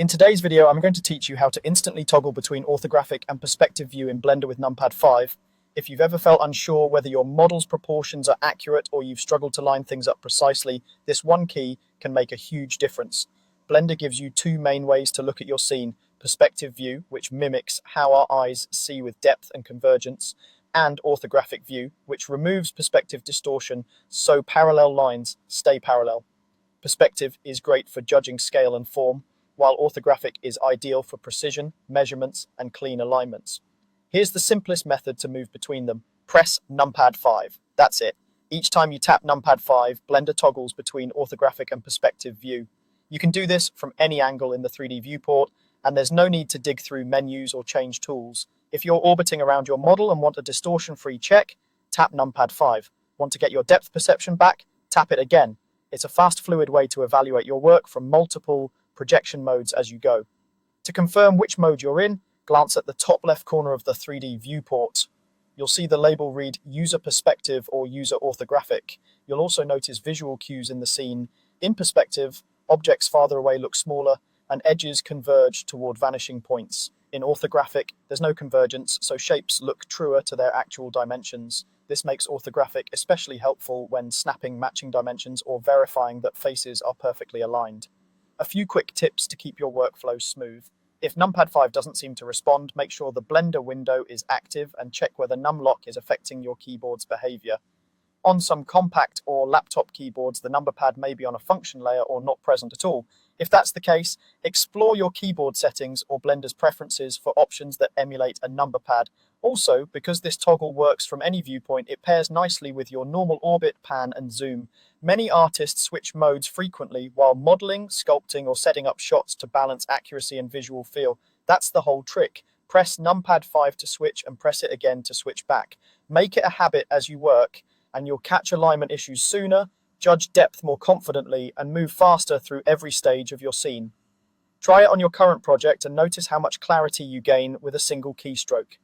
In today's video, I'm going to teach you how to instantly toggle between orthographic and perspective view in Blender with numpad 5. If you've ever felt unsure whether your model's proportions are accurate or you've struggled to line things up precisely, this one key can make a huge difference. Blender gives you two main ways to look at your scene: perspective view, which mimics how our eyes see with depth and convergence, and orthographic view, which removes perspective distortion so parallel lines stay parallel. Perspective is great for judging scale and form, while orthographic is ideal for precision, measurements, and clean alignments. Here's the simplest method to move between them. Press numpad 5. That's it. Each time you tap numpad 5, Blender toggles between orthographic and perspective view. You can do this from any angle in the 3D viewport, and there's no need to dig through menus or change tools. If you're orbiting around your model and want a distortion-free check, tap numpad 5. Want to get your depth perception back? Tap it again. It's a fast, fluid way to evaluate your work from multiple projection modes as you go. To confirm which mode you're in, glance at the top left corner of the 3D viewport. You'll see the label read User Perspective or User Orthographic. You'll also notice visual cues in the scene. In perspective, objects farther away look smaller and edges converge toward vanishing points. In orthographic, there's no convergence, so shapes look truer to their actual dimensions. This makes orthographic especially helpful when snapping matching dimensions or verifying that faces are perfectly aligned. A few quick tips to keep your workflow smooth. If numpad 5 doesn't seem to respond, make sure the Blender window is active and check whether numlock is affecting your keyboard's behavior. On some compact or laptop keyboards, the number pad may be on a function layer or not present at all. If that's the case, explore your keyboard settings or Blender's preferences for options that emulate a number pad. Also, because this toggle works from any viewpoint, it pairs nicely with your normal orbit, pan, and zoom. Many artists switch modes frequently while modeling, sculpting, or setting up shots to balance accuracy and visual feel. That's the whole trick. Press numpad 5 to switch and press it again to switch back. Make it a habit as you work, and you'll catch alignment issues sooner, judge depth more confidently, and move faster through every stage of your scene. Try it on your current project and notice how much clarity you gain with a single keystroke.